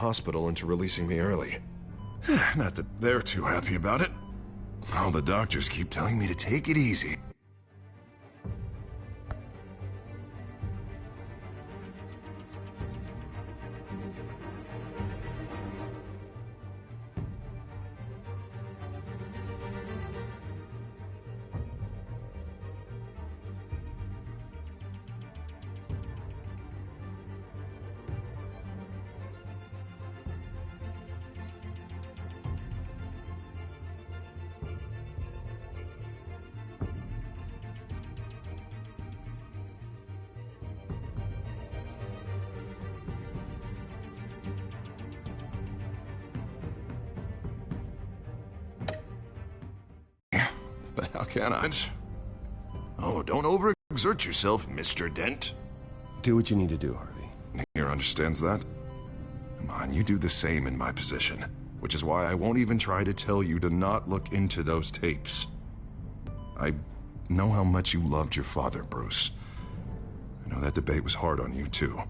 hospital into releasing me early. Not that they're too happy about it. All the doctors keep telling me to take it easy. But how can I? Oh, don't overexert yourself, Mr. Dent. Do what you need to do, Harvey. Here understands that? Come on, you do the same in my position. Which is why I won't even try to tell you to not look into those tapes. I know how much you loved your father, Bruce. I know that debate was hard on you, too.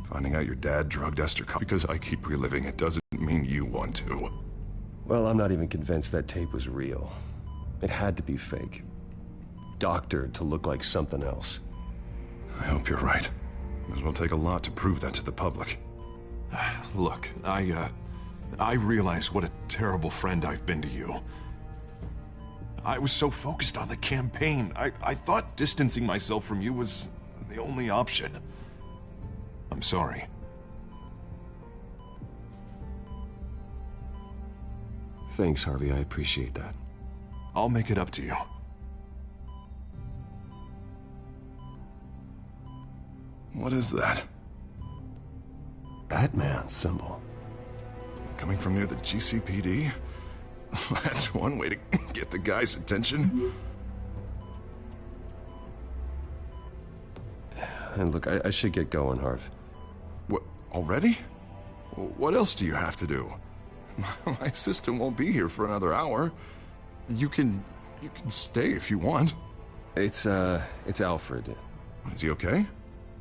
Finding out your dad drugged Esther because I keep reliving it doesn't mean you want to. Well, I'm not even convinced that tape was real. It had to be fake. Doctored to look like something else. I hope you're right. It will take a lot to prove that to the public. Look, I realize what a terrible friend I've been to you. I was so focused on the campaign. I thought distancing myself from you was the only option. I'm sorry. Thanks, Harvey. I appreciate that. I'll make it up to you. What is that? Batman symbol. Coming from near the GCPD? That's one way to get the guy's attention. And look, I should get going, Harv. What, already? What else do you have to do? My assistant won't be here for another hour. You can stay if you want. It's Alfred. Is he okay?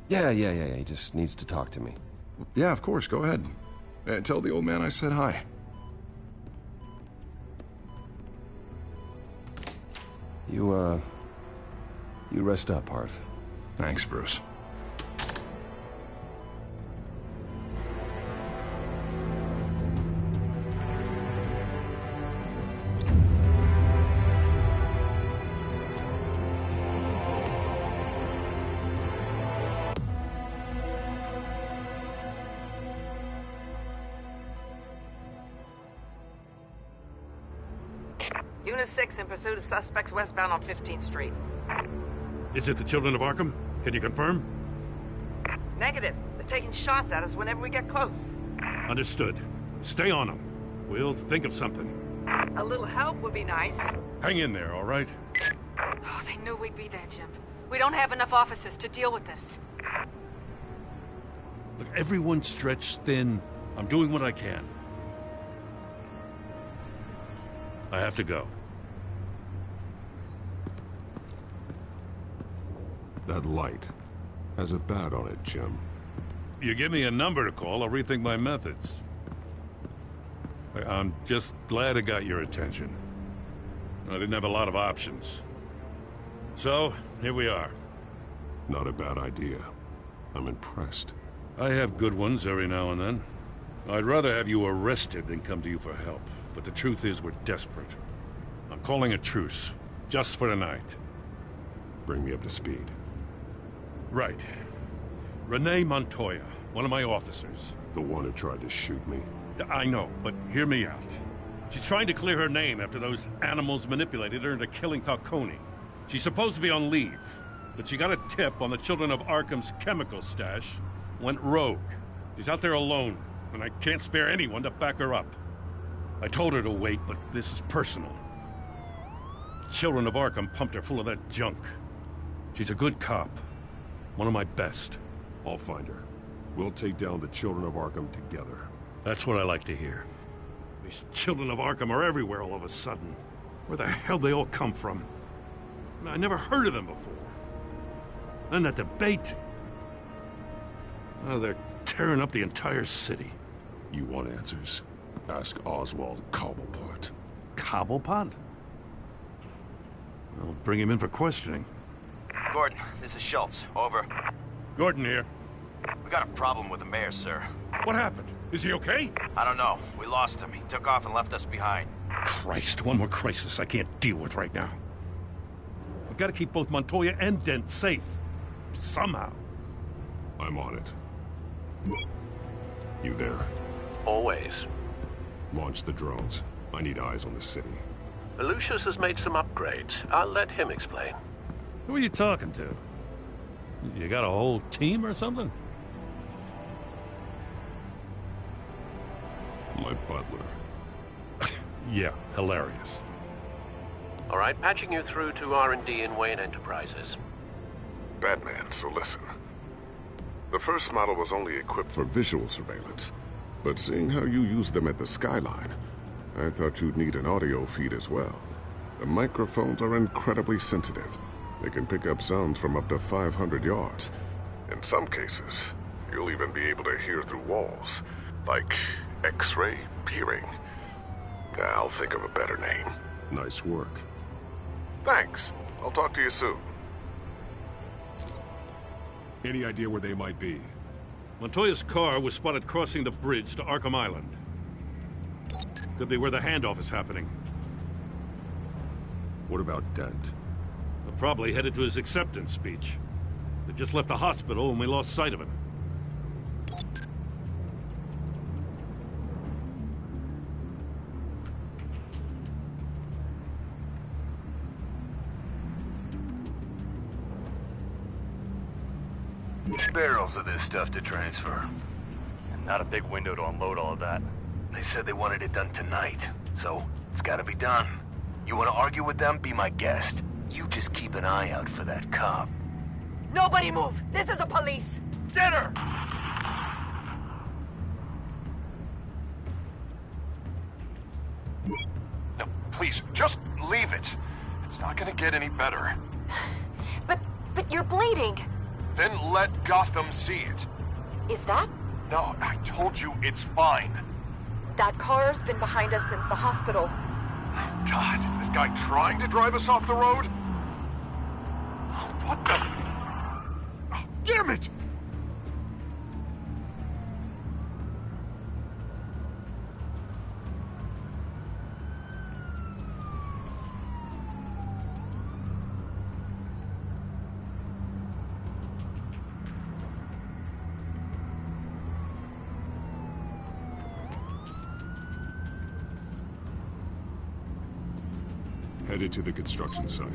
Yeah. He just needs to talk to me. Yeah, of course. Go ahead. Tell the old man I said hi. You rest up, Harv. Thanks, Bruce. Unit 6 in pursuit of suspects westbound on 15th Street. Is it the Children of Arkham? Can you confirm? Negative. They're taking shots at us whenever we get close. Understood. Stay on them. We'll think of something. A little help would be nice. Hang in there, all right? Oh, they knew we'd be there, Jim. We don't have enough officers to deal with this. Look, everyone's stretched thin. I'm doing what I can. I have to go. That light has a bat on it, Jim. You give me a number to call, I'll rethink my methods. I'm just glad it got your attention. I didn't have a lot of options. So, here we are. Not a bad idea. I'm impressed. I have good ones every now and then. I'd rather have you arrested than come to you for help. But the truth is, we're desperate. I'm calling a truce, just for tonight. Bring me up to speed. Right. Renee Montoya, one of my officers. The one who tried to shoot me. I know, but hear me out. She's trying to clear her name after those animals manipulated her into killing Falcone. She's supposed to be on leave, but she got a tip on the Children of Arkham's chemical stash, went rogue. She's out there alone, and I can't spare anyone to back her up. I told her to wait, but this is personal. Children of Arkham pumped her full of that junk. She's a good cop. One of my best. I'll find her. We'll take down the Children of Arkham together. That's what I like to hear. These Children of Arkham are everywhere all of a sudden. Where the hell they all come from? I never heard of them before. And that debate. Oh, they're tearing up the entire city. You want answers? Ask Oswald Cobblepot. Cobblepot? I'll bring him in for questioning. Gordon, this is Schultz. Over. Gordon here. We got a problem with the mayor, sir. What happened? Is he okay? I don't know. We lost him. He took off and left us behind. Christ, one more crisis I can't deal with right now. I've got to keep both Montoya and Dent safe. Somehow. I'm on it. You there? Always. Launch the drones. I need eyes on the city. Lucius has made some upgrades. I'll let him explain. Who are you talking to? You got a whole team or something? My butler. Yeah, hilarious. All right, patching you through to R&D in Wayne Enterprises. Batman, so listen. The first model was only equipped for visual surveillance, but seeing how you use them at the Skyline, I thought you'd need an audio feed as well. The microphones are incredibly sensitive. They can pick up sounds from up to 500 yards. In some cases, you'll even be able to hear through walls, like X-ray peering. I'll think of a better name. Nice work. Thanks. I'll talk to you soon. Any idea where they might be? Montoya's car was spotted crossing the bridge to Arkham Island. Could be where the handoff is happening. What about Dent? They're probably headed to his acceptance speech. They just left the hospital and we lost sight of him. Barrels of this stuff to transfer. And not a big window to unload all of that. They said they wanted it done tonight, so it's gotta be done. You wanna argue with them? Be my guest. You just keep an eye out for that cop. Nobody move! This is the police! Get her! No, please, just leave it. It's not gonna get any better. But you're bleeding. Then let Gotham see it. Is that? No, I told you it's fine. That car's been behind us since the hospital. God, is this guy trying to drive us off the road? What the? Oh, damn it! Headed to the construction site.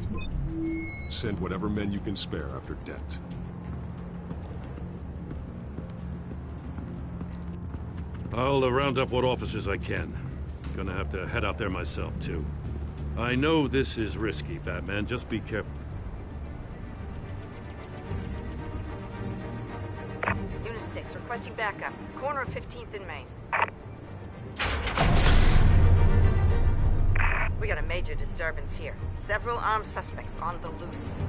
Send whatever men you can spare after Dent. I'll round up what officers I can. Gonna have to head out there myself, too. I know this is risky, Batman. Just be careful. Unit 6, requesting backup. Corner of 15th and Main. We got a major disturbance here. Several armed suspects on the loose.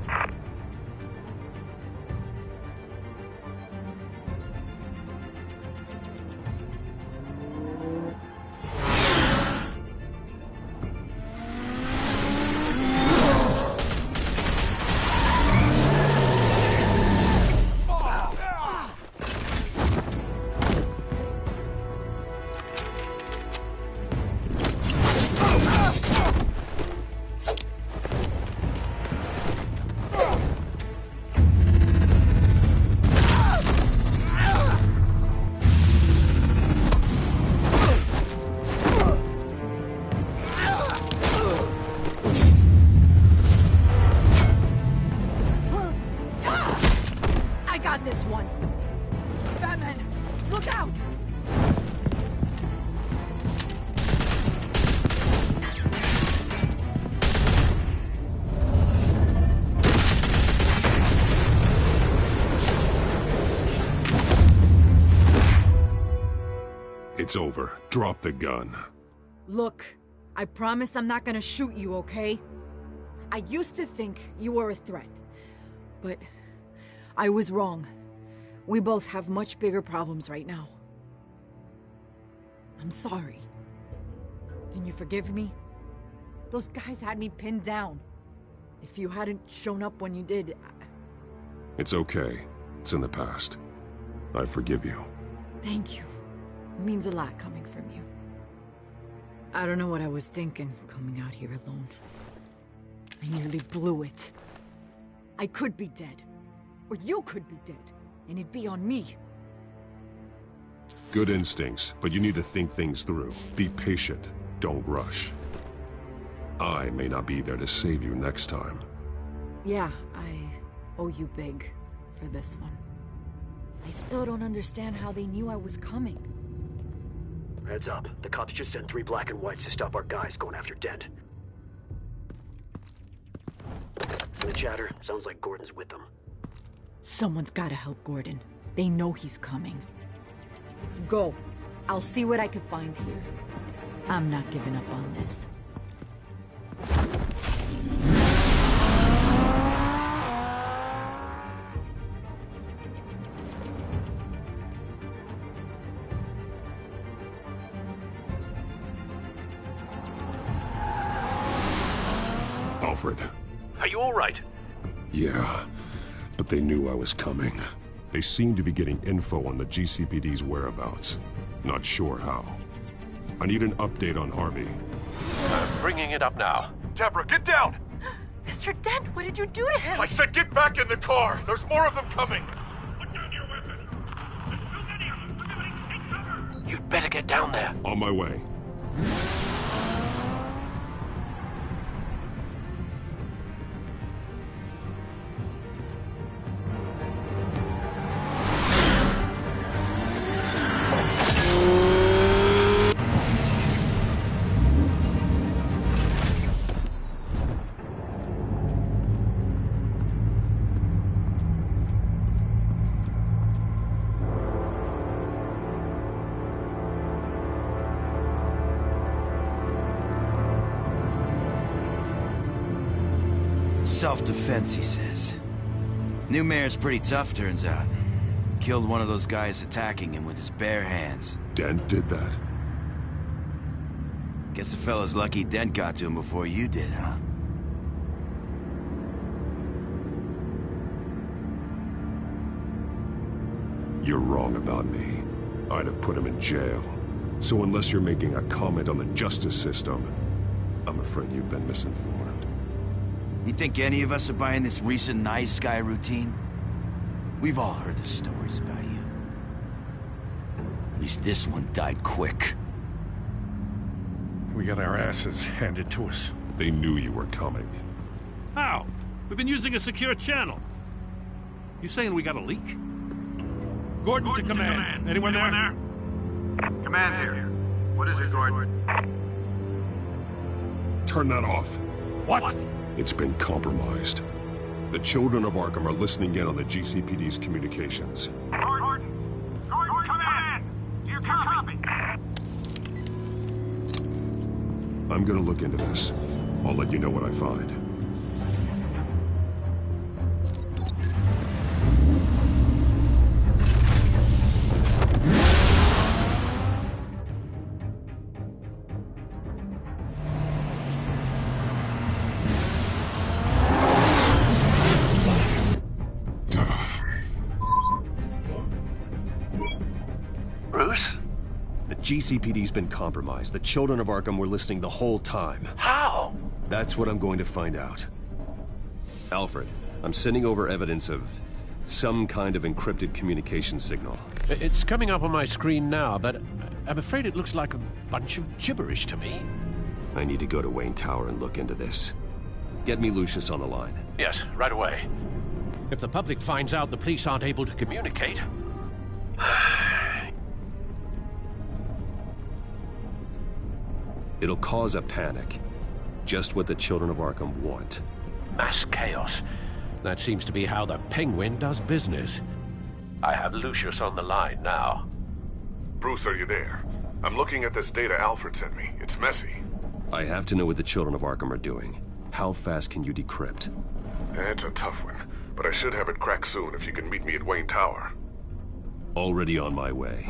This one. Batman, look out! It's over. Drop the gun. Look, I promise I'm not gonna shoot you, okay? I used to think you were a threat, but I was wrong. We both have much bigger problems right now. I'm sorry. Can you forgive me? Those guys had me pinned down. If you hadn't shown up when you did, It's okay. It's in the past. I forgive you. Thank you. It means a lot coming from you. I don't know what I was thinking, coming out here alone. I nearly blew it. I could be dead. Or you could be dead. And it'd be on me. Good instincts, but you need to think things through. Be patient. Don't rush. I may not be there to save you next time. Yeah, I owe you big for this one. I still don't understand how they knew I was coming. Heads up. The cops just sent 3 black and whites to stop our guys going after Dent. And the chatter sounds like Gordon's with them. Someone's gotta help Gordon. They know he's coming. Go. I'll see what I can find here. I'm not giving up on this. Alfred. Are you all right? Yeah, but they knew I was coming. They seem to be getting info on the GCPD's whereabouts. Not sure how. I need an update on Harvey. Bringing it up now. Deborah, get down! Mr. Dent, what did you do to him? I said get back in the car! There's more of them coming! Put down your weapon! There's too many of them! Everybody take cover! You'd better get down there. On my way. Self-defense, he says. New mayor's pretty tough, turns out. Killed one of those guys attacking him with his bare hands. Dent did that? Guess the fella's lucky Dent got to him before you did, huh? You're wrong about me. I'd have put him in jail. So unless you're making a comment on the justice system, I'm afraid you've been misinformed. You think any of us are buying this recent nice guy routine? We've all heard the stories about you. At least this one died quick. We got our asses handed to us. They knew you were coming. How? We've been using a secure channel. You saying we got a leak? Gordon to command. Anyone there? Command here. What is it, Gordon? Turn that off. What? It's been compromised. The children of Arkham are listening in on the GCPD's communications. Gordon, command! Do you copy? I'm gonna look into this. I'll let you know what I find. GCPD's been compromised. The children of Arkham were listening the whole time. How? That's what I'm going to find out. Alfred, I'm sending over evidence of some kind of encrypted communication signal. It's coming up on my screen now, but I'm afraid it looks like a bunch of gibberish to me. I need to go to Wayne Tower and look into this. Get me Lucius on the line. Yes, right away. If the public finds out the police aren't able to communicate... It'll cause a panic. Just what the children of Arkham want. Mass chaos. That seems to be how the Penguin does business. I have Lucius on the line now. Bruce, are you there? I'm looking at this data Alfred sent me. It's messy. I have to know what the children of Arkham are doing. How fast can you decrypt? It's a tough one, but I should have it cracked soon if you can meet me at Wayne Tower. Already on my way.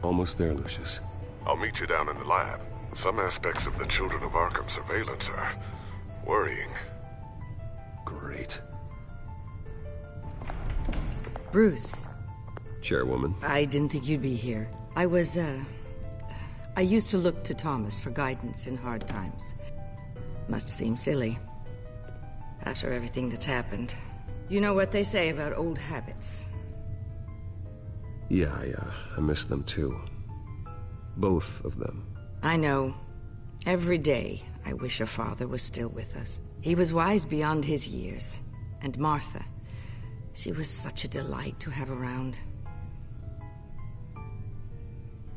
Almost there, Lucius. I'll meet you down in the lab. Some aspects of the Children of Arkham surveillance are worrying. Great. Bruce. Chairwoman. I didn't think you'd be here. I used to look to Thomas for guidance in hard times. Must seem silly. After everything that's happened. You know what they say about old habits. Yeah, I miss them too. Both of them. I know. Every day, I wish your father was still with us. He was wise beyond his years. And Martha, she was such a delight to have around.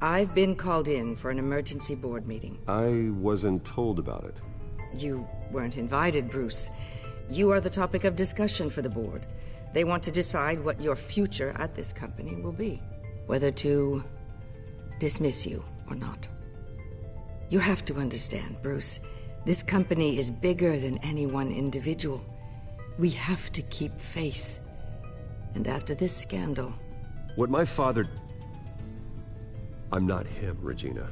I've been called in for an emergency board meeting. I wasn't told about it. You weren't invited, Bruce. You are the topic of discussion for the board. They want to decide what your future at this company will be. Whether to dismiss you or not. You have to understand, Bruce. This company is bigger than any one individual. We have to keep face. And after this scandal... What my father... I'm not him, Regina.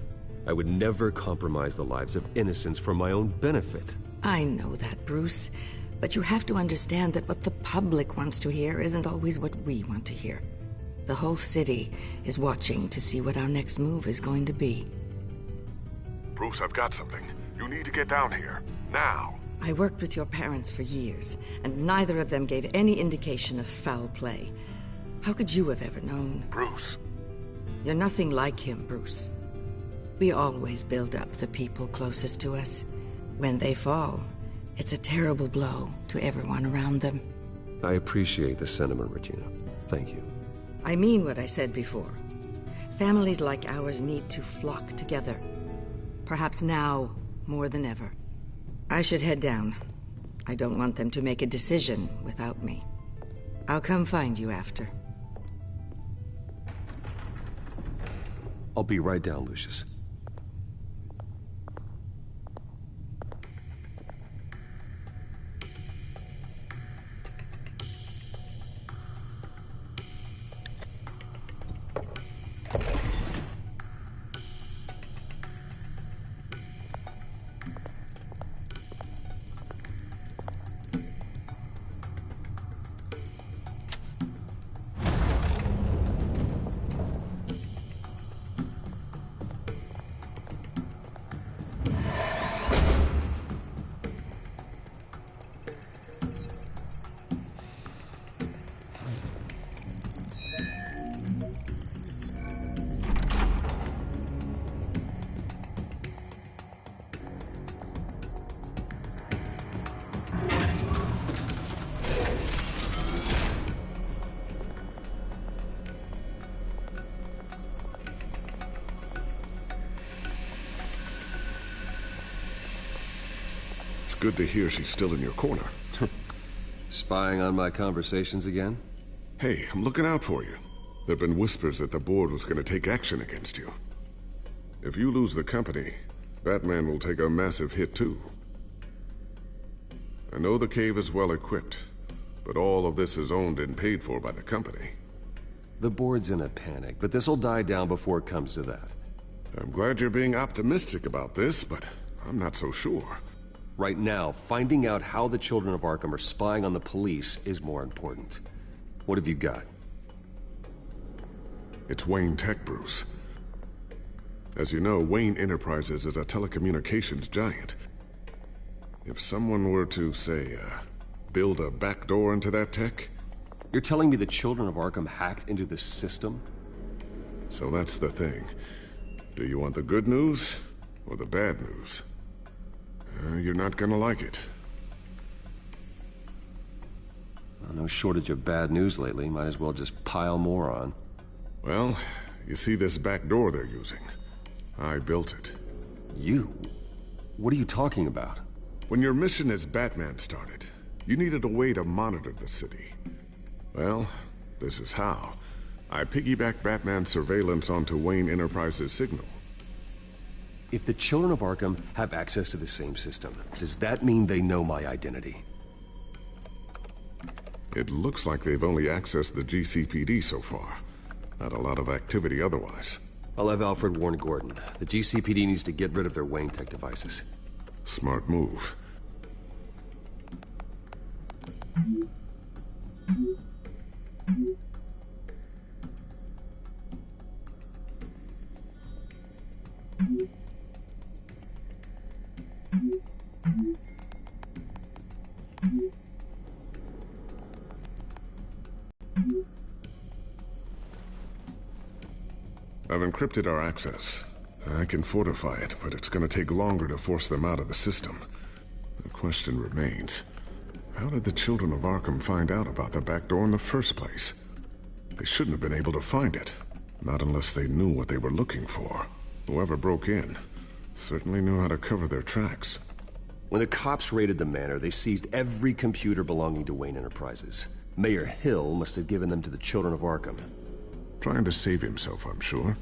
I would never compromise the lives of innocents for my own benefit. I know that, Bruce. But you have to understand that what the public wants to hear isn't always what we want to hear. The whole city is watching to see what our next move is going to be. Bruce, I've got something. You need to get down here. Now. I worked with your parents for years, and neither of them gave any indication of foul play. How could you have ever known? Bruce. You're nothing like him, Bruce. We always build up the people closest to us. When they fall, it's a terrible blow to everyone around them. I appreciate the sentiment, Regina. Thank you. I mean what I said before. Families like ours need to flock together. Perhaps now more than ever. I should head down. I don't want them to make a decision without me. I'll come find you after. I'll be right down, Lucius. It's good to hear she's still in your corner. Spying on my conversations again? Hey, I'm looking out for you. There've been whispers that the board was going to take action against you. If you lose the company, Batman will take a massive hit too. I know the cave is well equipped, but all of this is owned and paid for by the company. The board's in a panic, but this'll die down before it comes to that. I'm glad you're being optimistic about this, but I'm not so sure. Right now, finding out how the Children of Arkham are spying on the police is more important. What have you got? It's Wayne Tech, Bruce. As you know, Wayne Enterprises is a telecommunications giant. If someone were to, say, build a backdoor into that tech... You're telling me the Children of Arkham hacked into the system? So that's the thing. Do you want the good news or the bad news? You're not gonna like it. Well, no shortage of bad news lately. Might as well just pile more on. Well, you see this back door they're using? I built it. You? What are you talking about? When your mission as Batman started, you needed a way to monitor the city. Well, this is how. I piggybacked Batman's surveillance onto Wayne Enterprises' signal. If the Children of Arkham have access to the same system, does that mean they know my identity? It looks like they've only accessed the GCPD so far. Not a lot of activity otherwise. I'll have Alfred warn Gordon. The GCPD needs to get rid of their Wayne Tech devices. Smart move. I've encrypted our access. I can fortify it, but it's gonna take longer to force them out of the system. The question remains, how did the children of Arkham find out about the back door in the first place? They shouldn't have been able to find it. Not unless they knew what they were looking for. Whoever broke in certainly knew how to cover their tracks. When the cops raided the manor, they seized every computer belonging to Wayne Enterprises. Mayor Hill must have given them to the children of Arkham. Trying to save himself, I'm sure.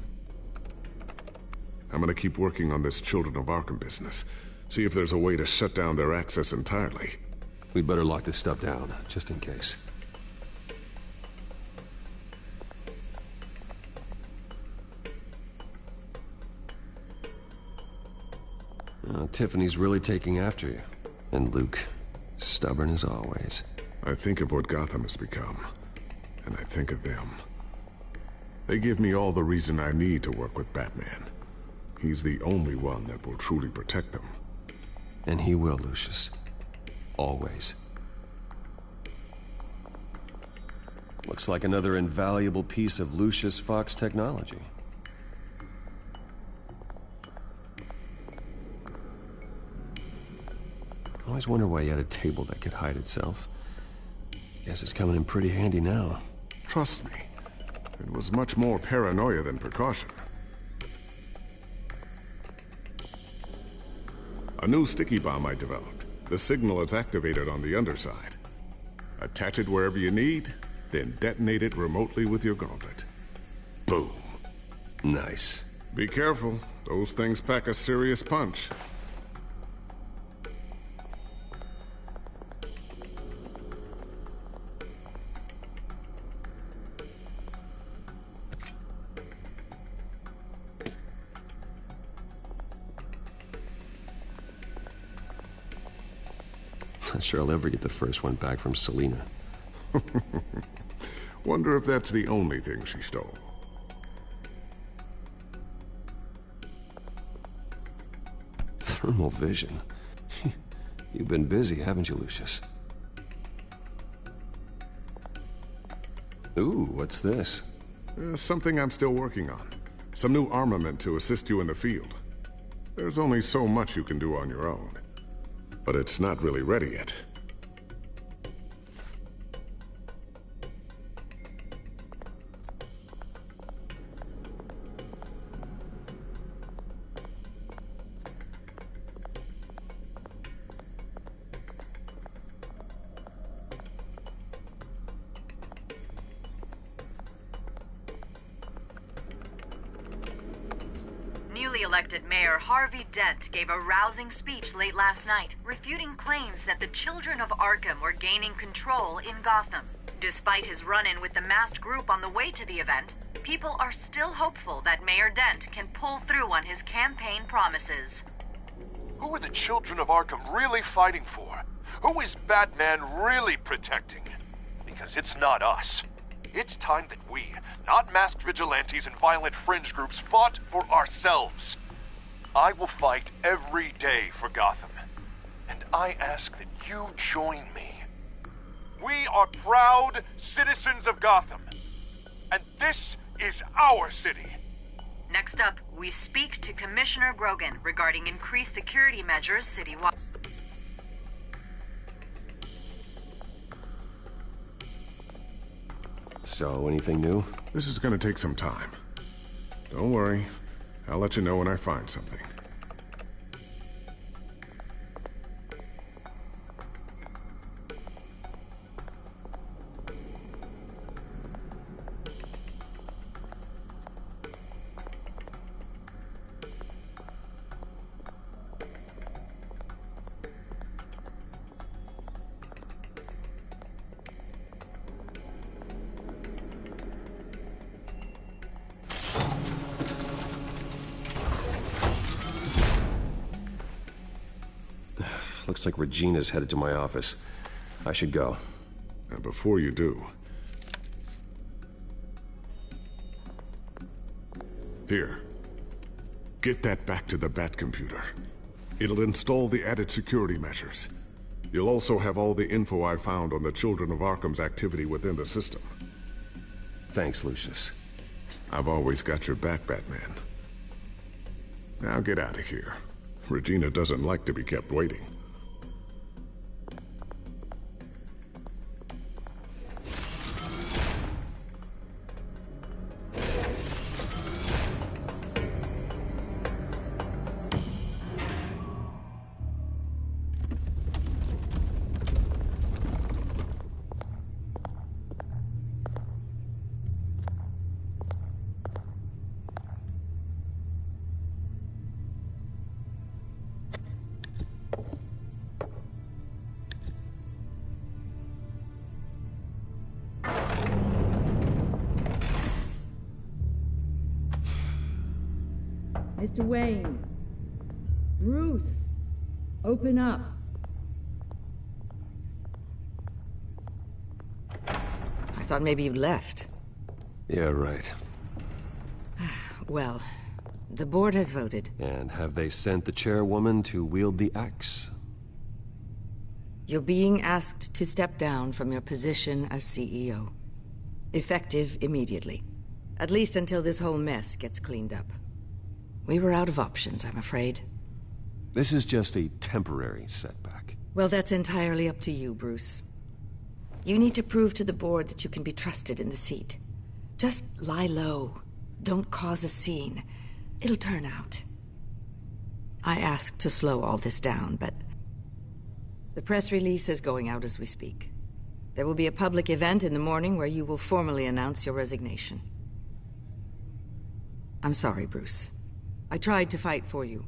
I'm gonna keep working on this Children of Arkham business. See if there's a way to shut down their access entirely. We'd better lock this stuff down, just in case. Tiffany's really taking after you. And Luke, stubborn as always. I think of what Gotham has become, and I think of them. They give me all the reason I need to work with Batman. He's the only one that will truly protect them. And he will, Lucius. Always. Looks like another invaluable piece of Lucius Fox technology. I always wonder why he had a table that could hide itself. Guess it's coming in pretty handy now. Trust me, it was much more paranoia than precaution. A new sticky bomb I developed. The signal is activated on the underside. Attach it wherever you need, then detonate it remotely with your gauntlet. Boom. Nice. Be careful. Those things pack a serious punch. Not sure I'll ever get the first one back from Selina. Wonder if that's the only thing she stole. Thermal vision. You've been busy, haven't you, Lucius? Ooh, what's this? Something I'm still working on. Some new armament to assist you in the field. There's only so much you can do on your own. But it's not really ready yet. Newly elected Mayor Harvey Dent gave a rousing speech late last night, refuting claims that the children of Arkham were gaining control in Gotham. Despite his run-in with the masked group on the way to the event, people are still hopeful that Mayor Dent can pull through on his campaign promises. Who are the children of Arkham really fighting for? Who is Batman really protecting? Because it's not us. It's time that we, not masked vigilantes and violent fringe groups, fought for ourselves. I will fight every day for Gotham. And I ask that you join me. We are proud citizens of Gotham. And this is our city. Next up, we speak to Commissioner Grogan regarding increased security measures citywide. So, anything new? This is gonna take some time. Don't worry. I'll let you know when I find something. Looks like Regina's headed to my office. I should go. And before you do... Here. Get that back to the Bat computer. It'll install the added security measures. You'll also have all the info I found on the Children of Arkham's activity within the system. Thanks, Lucius. I've always got your back, Batman. Now get out of here. Regina doesn't like to be kept waiting. Mr. Wayne. Bruce. Open up. I thought maybe you'd left. Yeah, right. Well, the board has voted. And have they sent the chairwoman to wield the axe? You're being asked to step down from your position as CEO. Effective immediately. At least until this whole mess gets cleaned up. We were out of options, I'm afraid. This is just a temporary setback. Well, that's entirely up to you, Bruce. You need to prove to the board that you can be trusted in the seat. Just lie low. Don't cause a scene. It'll turn out. I asked to slow all this down, but... the press release is going out as we speak. There will be a public event in the morning where you will formally announce your resignation. I'm sorry, Bruce. I tried to fight for you.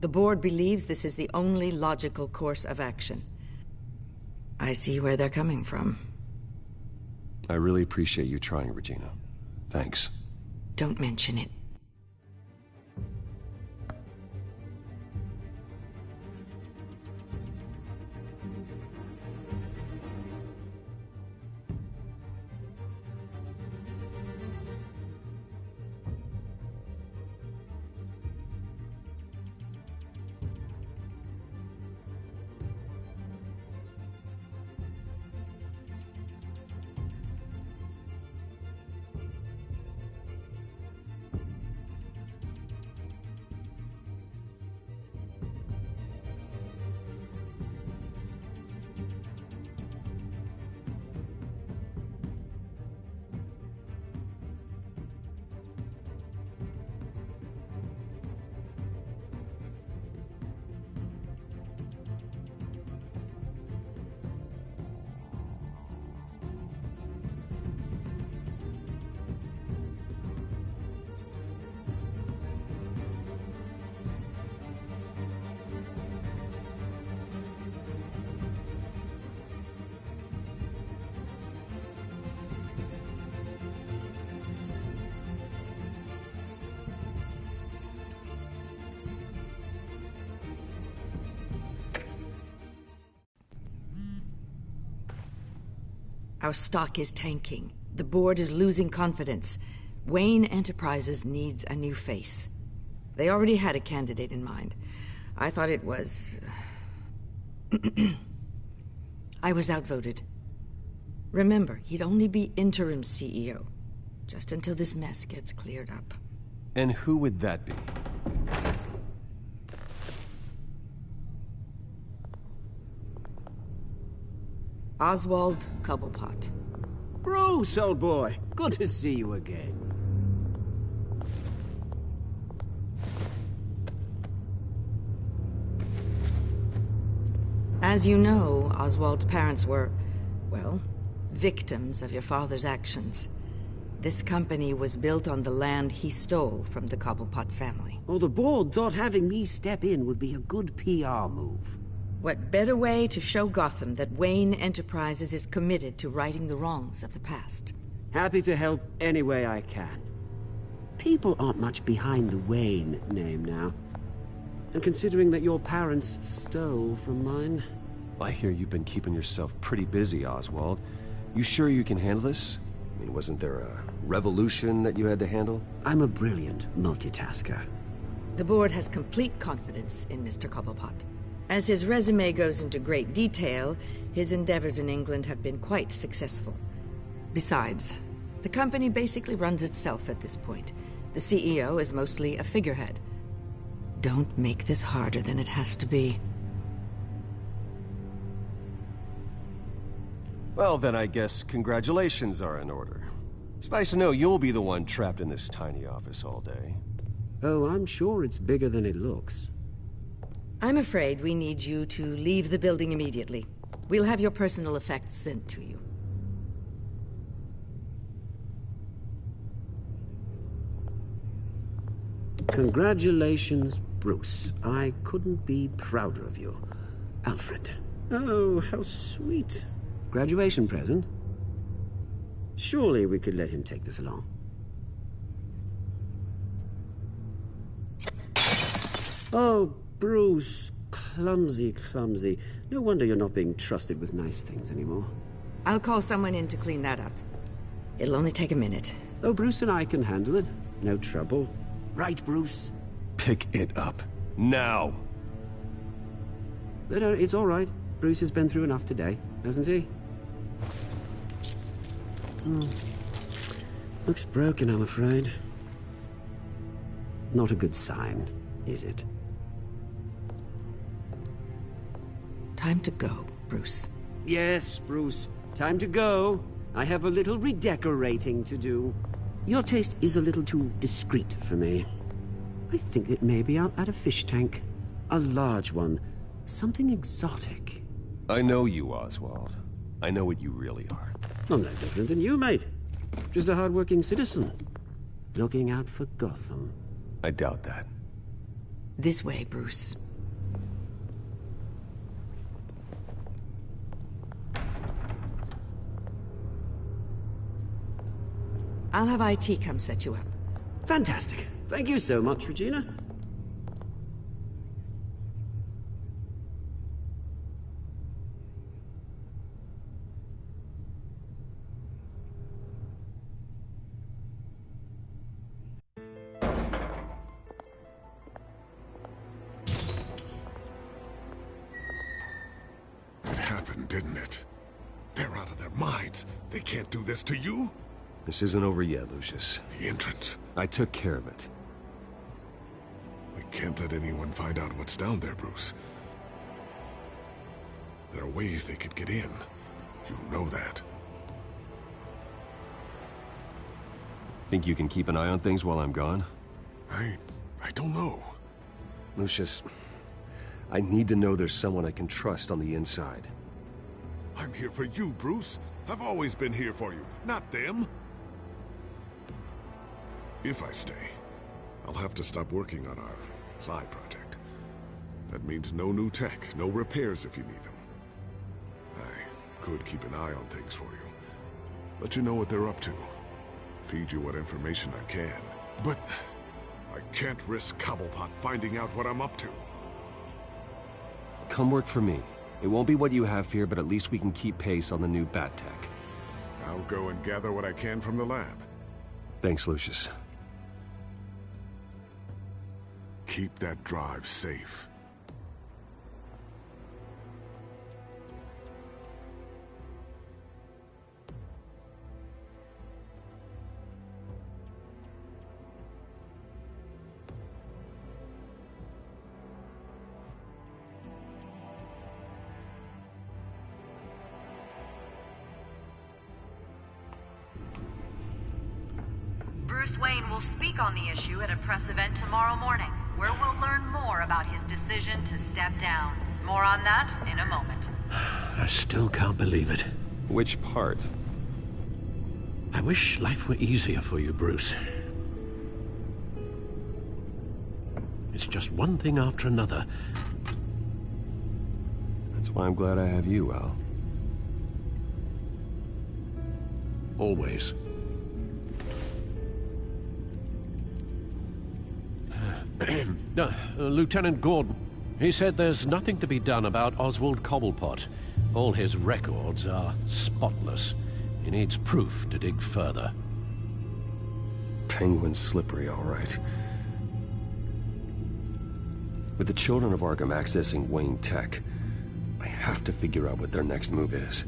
The board believes this is the only logical course of action. I see where they're coming from. I really appreciate you trying, Regina. Thanks. Don't mention it. Our stock is tanking. The board is losing confidence. Wayne Enterprises needs a new face. They already had a candidate in mind. I thought it was... I was outvoted. Remember, he'd only be interim CEO. Just until this mess gets cleared up. And who would that be? Oswald Cobblepot. Bruce, old boy. Good to see you again. As you know, Oswald's parents were, well, victims of your father's actions. This company was built on the land he stole from the Cobblepot family. Well, the board thought having me step in would be a good PR move. What better way to show Gotham that Wayne Enterprises is committed to righting the wrongs of the past? Happy to help any way I can. People aren't much behind the Wayne name now. And considering that your parents stole from mine... I hear you've been keeping yourself pretty busy, Oswald. You sure you can handle this? I mean, wasn't there a revolution that you had to handle? I'm a brilliant multitasker. The board has complete confidence in Mr. Cobblepot. As his resume goes into great detail, his endeavors in England have been quite successful. Besides, the company basically runs itself at this point. The CEO is mostly a figurehead. Don't make this harder than it has to be. Well, then I guess congratulations are in order. It's nice to know you'll be the one trapped in this tiny office all day. Oh, I'm sure it's bigger than it looks. I'm afraid we need you to leave the building immediately. We'll have your personal effects sent to you. Congratulations, Bruce. I couldn't be prouder of you. Alfred. Oh, how sweet. Graduation present? Surely we could let him take this along. Oh, Bruce. Clumsy, clumsy. No wonder you're not being trusted with nice things anymore. I'll call someone in to clean that up. It'll only take a minute. Oh, Bruce and I can handle it. No trouble. Right, Bruce? Pick it up. Now! No, it's all right. Bruce has been through enough today, hasn't he? Looks broken, I'm afraid. Not a good sign, is it? Time to go, Bruce. Yes, Bruce. Time to go. I have a little redecorating to do. Your taste is a little too discreet for me. I think that maybe I'll add a fish tank. A large one. Something exotic. I know you, Oswald. I know what you really are. I'm no different than you, mate. Just a hard-working citizen. Looking out for Gotham. I doubt that. This way, Bruce. I'll have IT come set you up. Fantastic. Thank you so much, Regina. It happened, didn't it? They're out of their minds. They can't do this to you. This isn't over yet, Lucius. The entrance. I took care of it. We can't let anyone find out what's down there, Bruce. There are ways they could get in. You know that. Think you can keep an eye on things while I'm gone? I don't know. Lucius, I need to know there's someone I can trust on the inside. I'm here for you, Bruce. I've always been here for you, not them. If I stay, I'll have to stop working on our side project. That means no new tech, no repairs if you need them. I could keep an eye on things for you. Let you know what they're up to. Feed you what information I can. But I can't risk Cobblepot finding out what I'm up to. Come work for me. It won't be what you have here, but at least we can keep pace on the new bat tech. I'll go and gather what I can from the lab. Thanks, Lucius. Keep that drive safe. Bruce Wayne will speak on the issue at a press event tomorrow morning, where we'll learn more about his decision to step down. More on that in a moment. I still can't believe it. Which part? I wish life were easier for you, Bruce. It's just one thing after another. That's why I'm glad I have you, Al. Always. Lieutenant Gordon. He said there's nothing to be done about Oswald Cobblepot. All his records are spotless. He needs proof to dig further. Penguin's slippery, all right. With the Children of Arkham accessing Wayne Tech, I have to figure out what their next move is.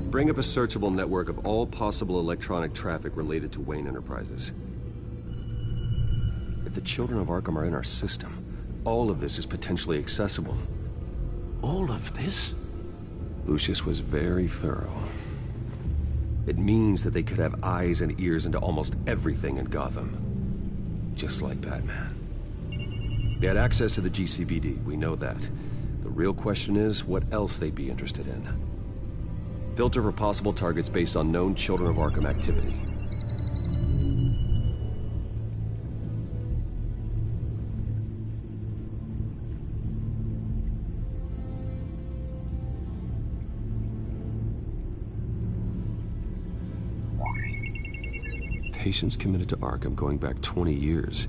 Bring up a searchable network of all possible electronic traffic related to Wayne Enterprises. If the Children of Arkham are in our system, all of this is potentially accessible. All of this? Lucius was very thorough. It means that they could have eyes and ears into almost everything in Gotham. Just like Batman. They had access to the GCPD, we know that. The real question is, what else they'd be interested in. Filter for possible targets based on known Children of Arkham activity. Patients committed to Arkham going back 20 years.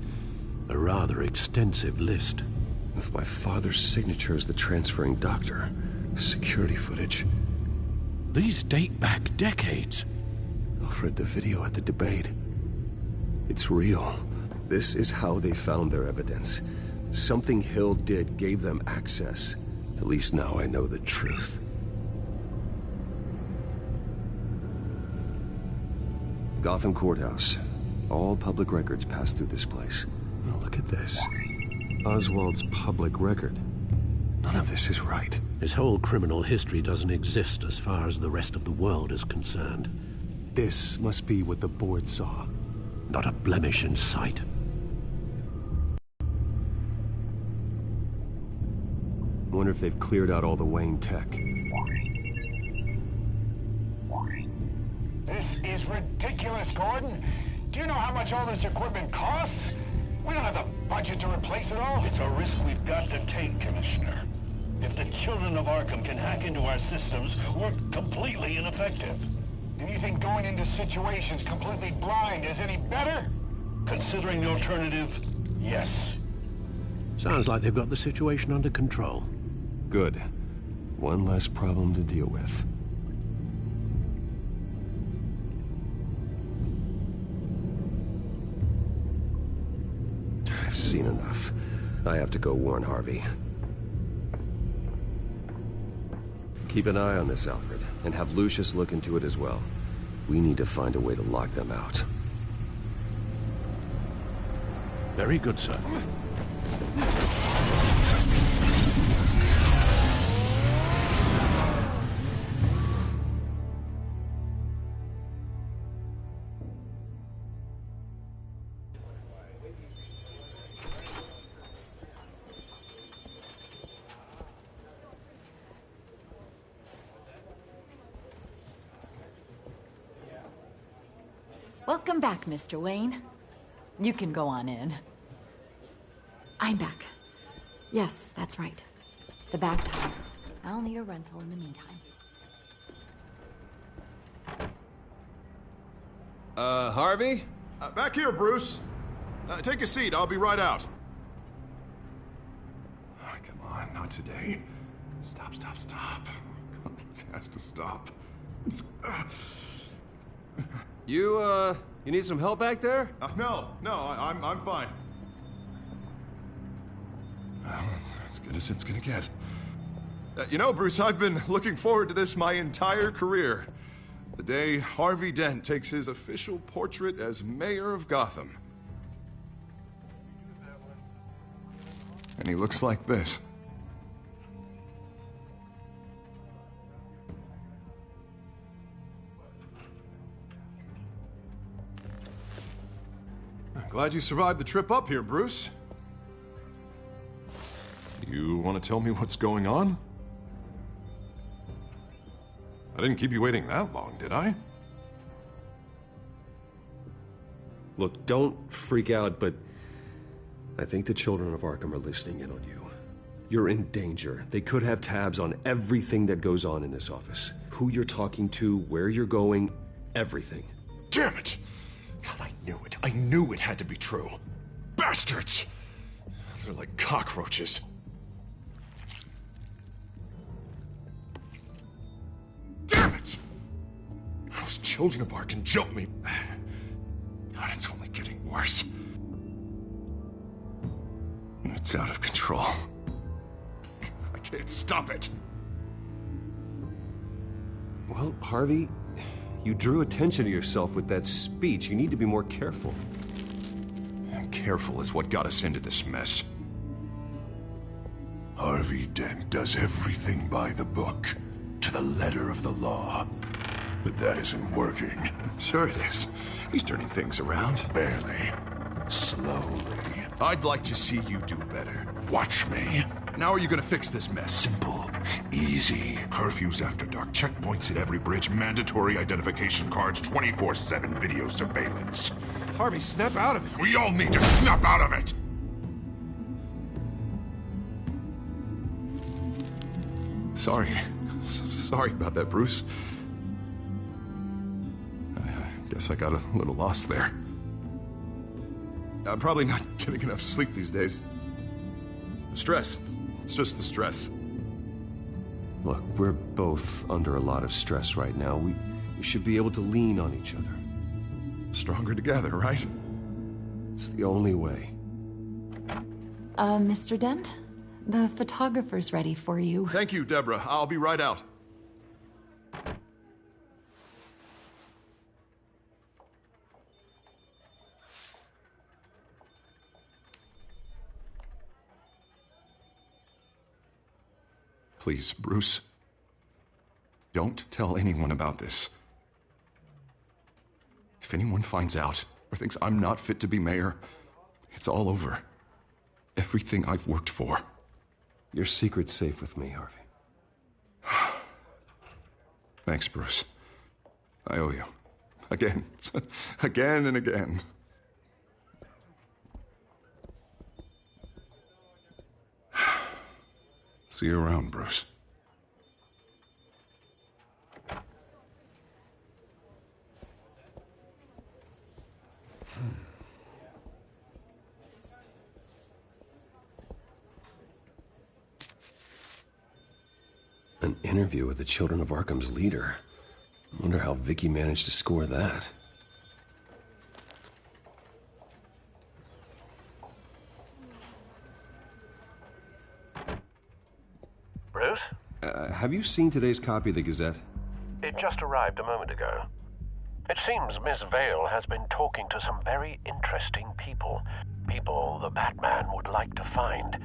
A rather extensive list. With my father's signature as the transferring doctor. Security footage. These date back decades. I've read the video at the debate. It's real. This is how they found their evidence. Something Hill did gave them access. At least now I know the truth. Gotham Courthouse. All public records pass through this place. Oh, look at this. Oswald's public record. None of this is right. His whole criminal history doesn't exist as far as the rest of the world is concerned. This must be what the board saw. Not a blemish in sight. I wonder if they've cleared out all the Wayne tech. This is ridiculous, Gordon. Do you know how much all this equipment costs? We don't have the budget to replace it all. It's a risk we've got to take, Commissioner. If the children of Arkham can hack into our systems, we're completely ineffective. And you think going into situations completely blind is any better? Considering the alternative, yes. Sounds like they've got the situation under control. Good. One less problem to deal with. I've seen enough. I have to go warn Harvey. Keep an eye on this, Alfred, and have Lucius look into it as well. We need to find a way to lock them out. Very good, sir. Welcome back, Mr. Wayne. You can go on in. I'm back. Yes, that's right. The back tire. I'll need a rental in the meantime. Harvey? Back here, Bruce. Take a seat. I'll be right out. Oh, come on, not today. Stop. It has to stop. You need some help back there? No, I'm fine. Well, it's as good as it's gonna get. You know, Bruce, I've been looking forward to this my entire career. The day Harvey Dent takes his official portrait as mayor of Gotham. And he looks like this. I'm glad you survived the trip up here, Bruce. You want to tell me what's going on? I didn't keep you waiting that long, did I? Look, don't freak out, but I think the children of Arkham are listening in on you. You're in danger. They could have tabs on everything that goes on in this office. Who you're talking to, where you're going, everything. Damn it! God, I knew it. I knew it had to be true. Bastards! They're like cockroaches. Damn it! Those children of Arkham jumped me. God, it's only getting worse. It's out of control. I can't stop it. Well, Harvey, you drew attention to yourself with that speech. You need to be more careful. Careful is what got us into this mess. Harvey Dent does everything by the book, to the letter of the law. But that isn't working. Sure it is. He's turning things around. Barely. Slowly. I'd like to see you do better. Watch me. Now are you gonna fix this mess? Simple. Easy. Curfews after dark. Checkpoints at every bridge. Mandatory identification cards. 24/7 video surveillance. Harvey, snap out of it. We all need to snap out of it! Sorry about that, Bruce. I guess I got a little lost there. I'm probably not getting enough sleep these days. The stress. It's just the stress. Look, we're both under a lot of stress right now. We should be able to lean on each other. Stronger together, right? It's the only way. Mr. Dent? The photographer's ready for you. Thank you, Deborah. I'll be right out. Please, Bruce. Don't tell anyone about this. If anyone finds out or thinks I'm not fit to be mayor, it's all over. Everything I've worked for. Your secret's safe with me, Harvey. Thanks, Bruce. I owe you. Again. Again and again. See you around, Bruce. An interview with the Children of Arkham's leader. I wonder how Vicky managed to score that. Bruce? Have you seen today's copy of the Gazette? It just arrived a moment ago. It seems Miss Vale has been talking to some very interesting people. People the Batman would like to find.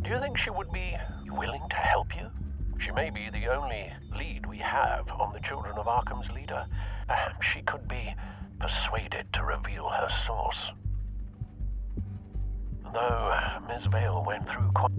Do you think she would be willing to help you? She may be the only lead we have on the Children of Arkham's leader. Perhaps she could be persuaded to reveal her source. Though Miss Vale went through quite...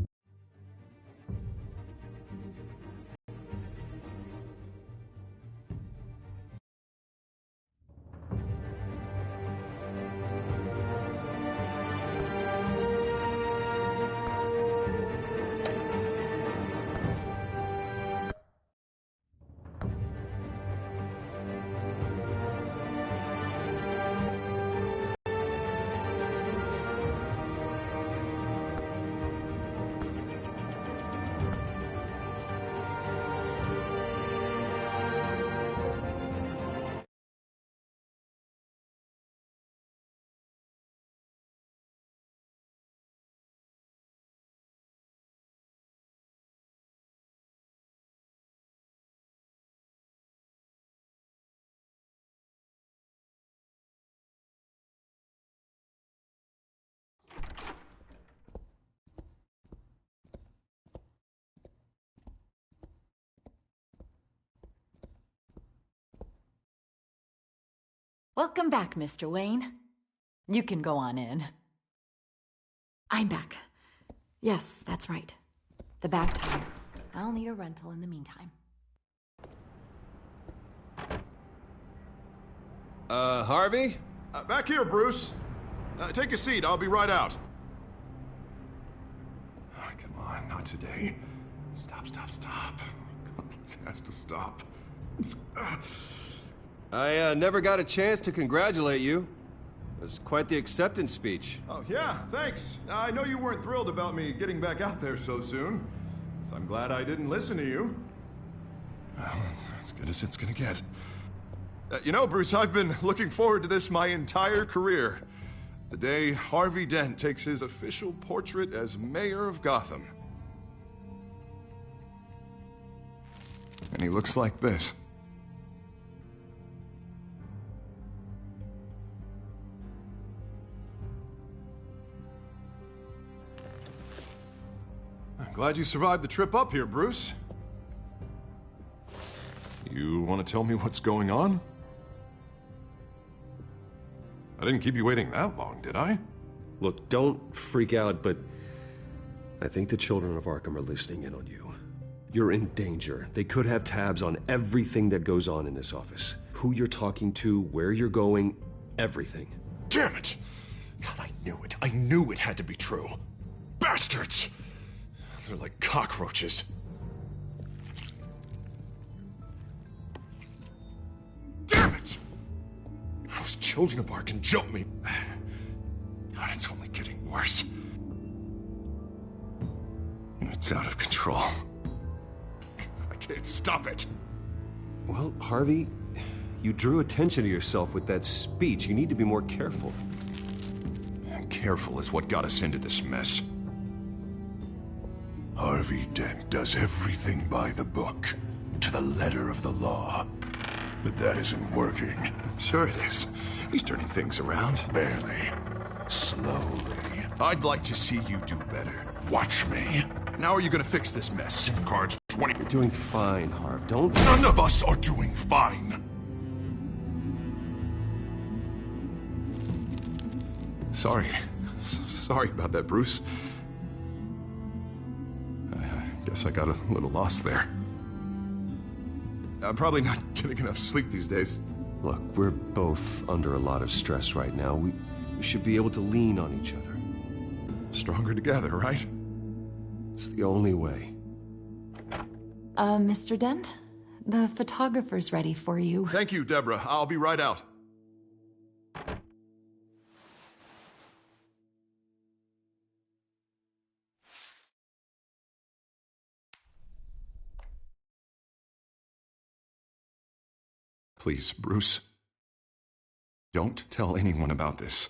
Welcome back, Mr. Wayne. You can go on in. I'm back. Yes, that's right. The back tire. I'll need a rental in the meantime. Harvey? Back here, Bruce. Take a seat. I'll be right out. Oh, come on, not today. Stop. It has to stop. I never got a chance to congratulate you. It was quite the acceptance speech. Oh, yeah, thanks. I know you weren't thrilled about me getting back out there so soon, so I'm glad I didn't listen to you. Well, it's as good as it's gonna get. You know, Bruce, I've been looking forward to this my entire career. The day Harvey Dent takes his official portrait as mayor of Gotham. And he looks like this. I'm glad you survived the trip up here, Bruce. You want to tell me what's going on? I didn't keep you waiting that long, did I? Look, don't freak out, but I think the Children of Arkham are listening in on you. You're in danger. They could have tabs on everything that goes on in this office. Who you're talking to, where you're going, everything. Damn it! God, I knew it. I knew it had to be true. Bastards! They're like cockroaches. Damn it! Those Children of Arkham jumped me. God, it's only getting worse. It's out of control. I can't stop it. Well, Harvey, you drew attention to yourself with that speech. You need to be more careful. being careful is what got us into this mess. Harvey Dent does everything by the book, to the letter of the law. But that isn't working. Sure it is. He's turning things around. Barely. Slowly. I'd like to see you do better. Watch me. Now are you gonna fix this mess? Cards 20. You're doing fine, Harv. Don't... None of us are doing fine. Sorry. Sorry about that, Bruce. I guess I got a little lost there. I'm probably not getting enough sleep these days. Look, we're both under a lot of stress right now. We should be able to lean on each other. Stronger together, right? It's the only way. Mr. Dent? The photographer's ready for you. Thank you, Deborah. I'll be right out. Please, Bruce. Don't tell anyone about this.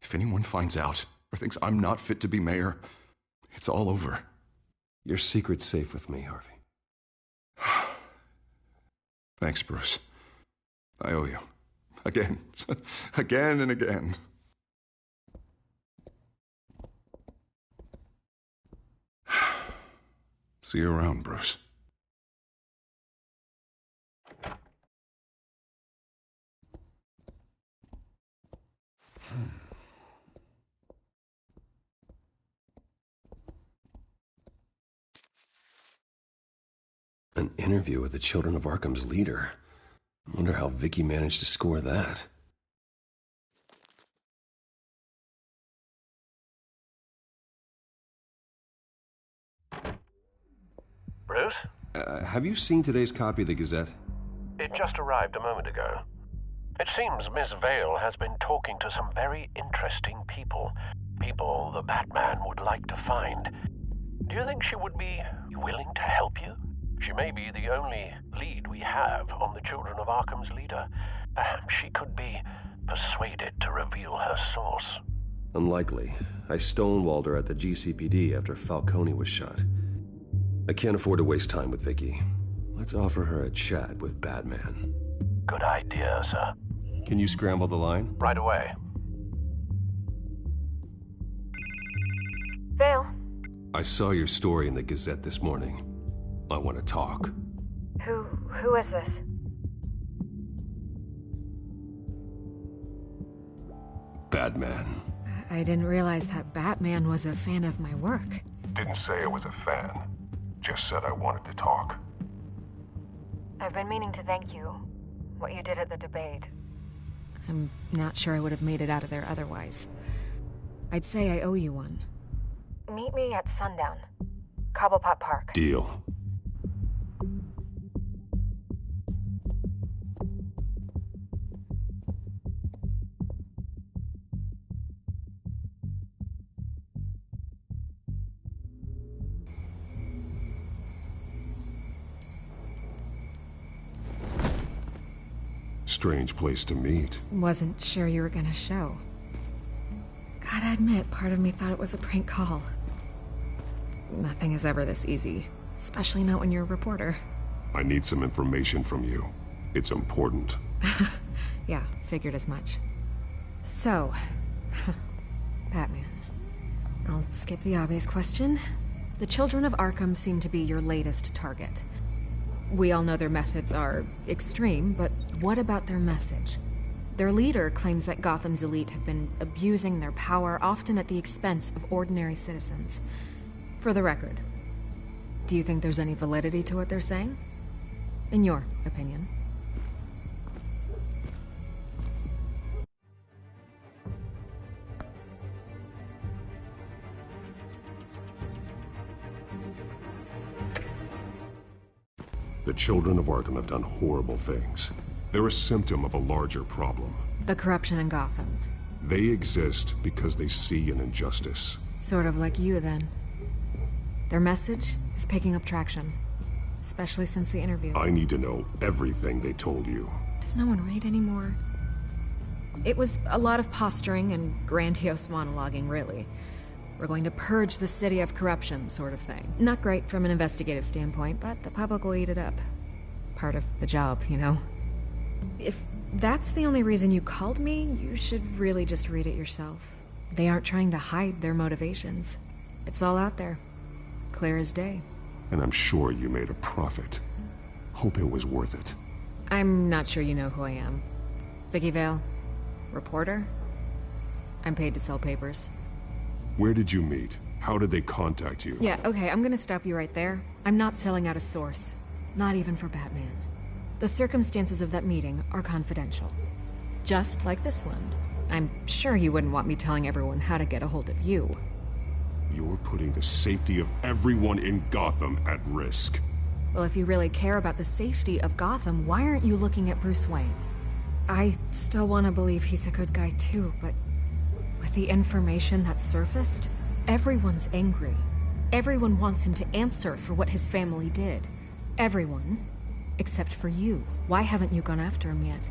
If anyone finds out or thinks I'm not fit to be mayor, it's all over. Your secret's safe with me, Harvey. Thanks, Bruce. I owe you. Again. Again and again. See you around, Bruce. An interview with the Children of Arkham's leader. I wonder how Vicky managed to score that. Bruce? Have you seen today's copy of the Gazette? It just arrived a moment ago. It seems Miss Vale has been talking to some very interesting people. People the Batman would like to find. Do you think she would be willing to help you? She may be the only lead we have on the Children of Arkham's leader. Perhaps she could be persuaded to reveal her source. Unlikely. I stonewalled her at the GCPD after Falcone was shot. I can't afford to waste time with Vicky. Let's offer her a chat with Batman. Good idea, sir. Can you scramble the line? Right away. Vale. I saw your story in the Gazette this morning. I want to talk. Who is this? Batman. I didn't realize that Batman was a fan of my work. Didn't say I was a fan. Just said I wanted to talk. I've been meaning to thank you. What you did at the debate. I'm not sure I would have made it out of there otherwise. I'd say I owe you one. Meet me at sundown. Cobblepot Park. Deal. Strange place to meet. Wasn't sure you were gonna show. Gotta admit, part of me thought it was a prank call. Nothing is ever this easy, especially not when you're a reporter. I need some information from you. It's important. Yeah, figured as much. So, Batman. I'll skip the obvious question. The Children of Arkham seem to be your latest target. We all know their methods are extreme, but what about their message? Their leader claims that Gotham's elite have been abusing their power, often at the expense of ordinary citizens. For the record, do you think there's any validity to what they're saying? In your opinion? The Children of Arkham have done horrible things. They're a symptom of a larger problem. The corruption in Gotham. They exist because they see an injustice. Sort of like you, then. Their message is picking up traction, especially since the interview. I need to know everything they told you. Does no one read anymore? It was a lot of posturing and grandiose monologuing, really. We're going to purge the city of corruption, sort of thing. Not great from an investigative standpoint, but the public will eat it up. Part of the job, you know? If that's the only reason you called me, you should really just read it yourself. They aren't trying to hide their motivations. It's all out there. Clear as day. And I'm sure you made a profit. Hope it was worth it. I'm not sure you know who I am. Vicky Vale. Reporter. I'm paid to sell papers. Where did you meet? How did they contact you? Yeah, okay, I'm gonna stop you right there. I'm not selling out a source. Not even for Batman. The circumstances of that meeting are confidential. Just like this one. I'm sure you wouldn't want me telling everyone how to get a hold of you. You're putting the safety of everyone in Gotham at risk. Well, if you really care about the safety of Gotham, why aren't you looking at Bruce Wayne? I still want to believe he's a good guy too, but with the information that surfaced, everyone's angry. Everyone wants him to answer for what his family did. Everyone, except for you. Why haven't you gone after him yet?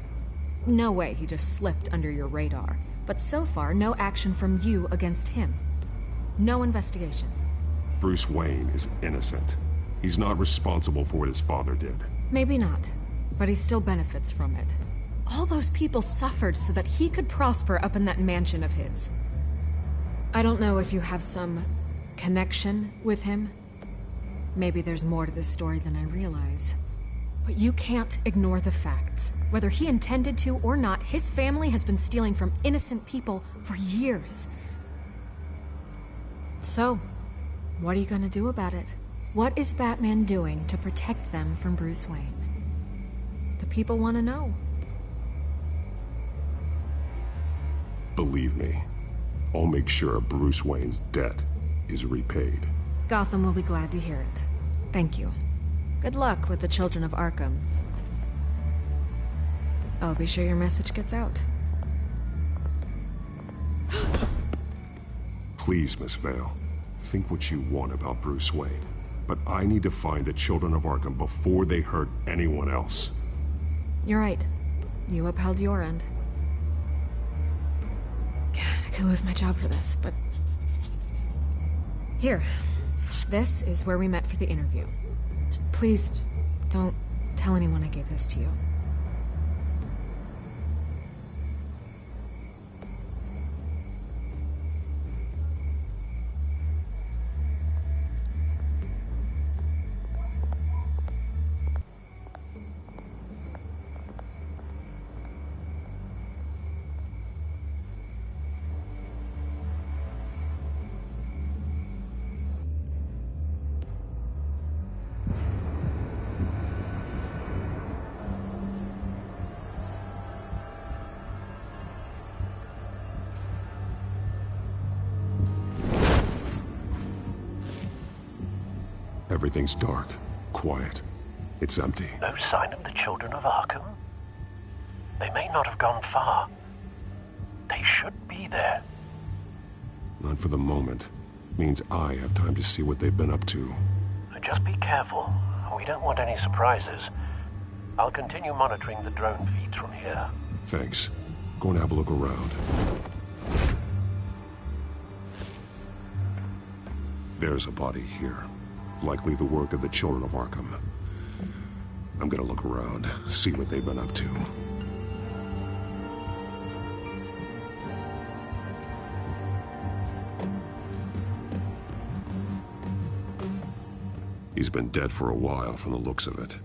No way he just slipped under your radar. But so far, no action from you against him. No investigation. Bruce Wayne is innocent. He's not responsible for what his father did. Maybe not, but he still benefits from it. All those people suffered so that he could prosper up in that mansion of his. I don't know if you have some connection with him. Maybe there's more to this story than I realize. But you can't ignore the facts. Whether he intended to or not, his family has been stealing from innocent people for years. So, what are you gonna do about it? What is Batman doing to protect them from Bruce Wayne? The people want to know. Believe me, I'll make sure Bruce Wayne's debt is repaid. Gotham will be glad to hear it. Thank you. Good luck with the Children of Arkham. I'll be sure your message gets out. Please, Miss Vale, think what you want about Bruce Wayne. But I need to find the Children of Arkham before they hurt anyone else. You're right. You upheld your end. God, I could lose my job for this, but... Here. This is where we met for the interview. Just please, don't tell anyone I gave this to you. Everything's dark, quiet. It's empty. No sign of the Children of Arkham? They may not have gone far. They should be there. Not for the moment. Means I have time to see what they've been up to. Just be careful. We don't want any surprises. I'll continue monitoring the drone feeds from here. Thanks. Go and have a look around. There's a body here. Likely the work of the Children of Arkham. I'm gonna look around, see what they've been up to. He's been dead for a while from the looks of it.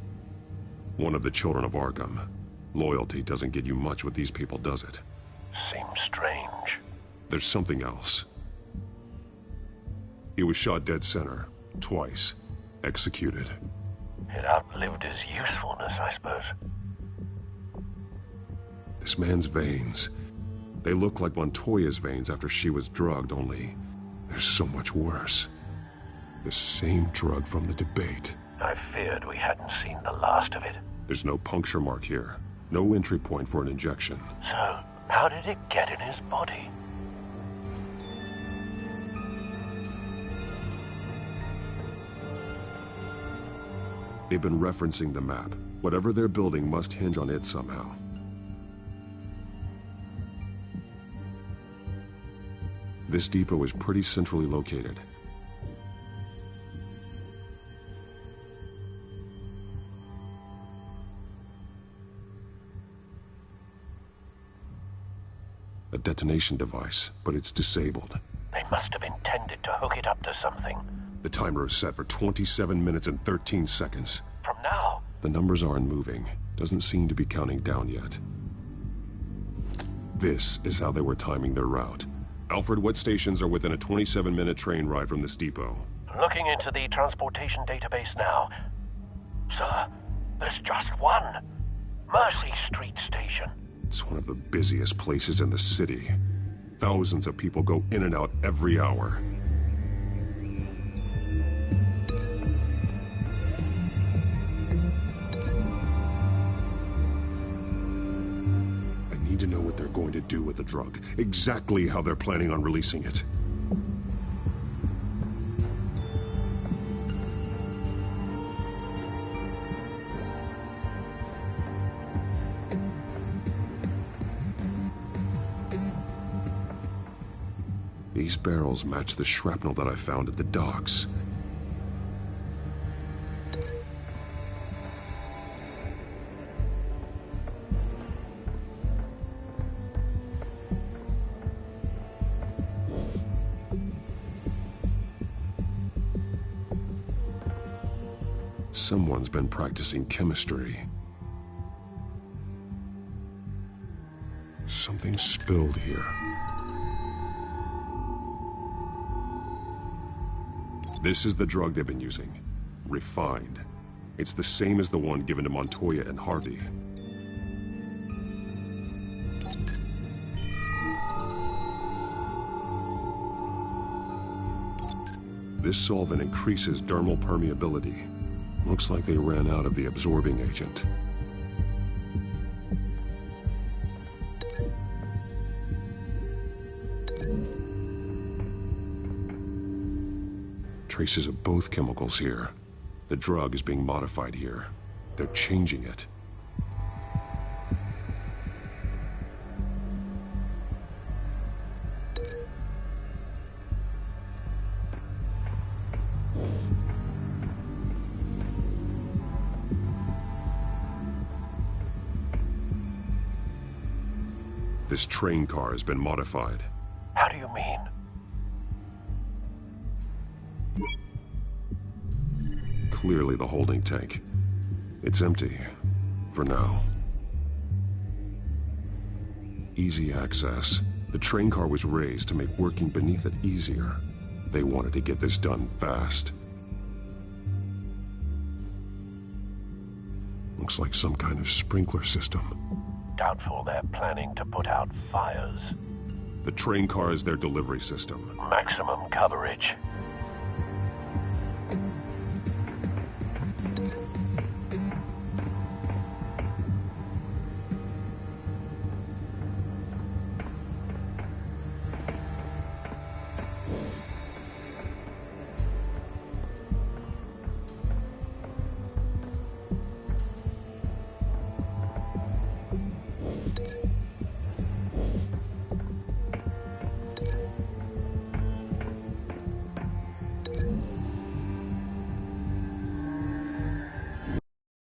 One of the Children of Arkham. Loyalty doesn't get you much with these people, does it? Seems strange. There's something else. He was shot dead center. Twice. Executed. It outlived his usefulness, I suppose. This man's veins. They look like Montoya's veins after she was drugged, only they're so much worse. The same drug from the debate. I feared we hadn't seen the last of it. There's no puncture mark here. No entry point for an injection. So, how did it get in his body? They've been referencing the map. Whatever they're building must hinge on it somehow. This depot is pretty centrally located. A detonation device, but it's disabled. They must have intended to hook it up to something. The timer is set for 27 minutes and 13 seconds. From now? The numbers aren't moving. Doesn't seem to be counting down yet. This is how they were timing their route. Alfred, what stations are within a 27-minute train ride from this depot? Looking into the transportation database now. Sir, there's just one. Mercy Street Station. It's one of the busiest places in the city. Thousands of people go in and out every hour. I need to know what they're going to do with the drug. Exactly how they're planning on releasing it. These barrels match the shrapnel that I found at the docks. Someone's been practicing chemistry. Something spilled here. This is the drug they've been using. Refined. It's the same as the one given to Montoya and Harvey. This solvent increases dermal permeability. Looks like they ran out of the absorbing agent. Traces of both chemicals here. The drug is being modified here. They're changing it. This train car has been modified. How do you mean? Clearly the holding tank. It's empty. For now. Easy access. The train car was raised to make working beneath it easier. They wanted to get this done fast. Looks like some kind of sprinkler system. Doubtful they're planning to put out fires. The train car is their delivery system. Maximum coverage.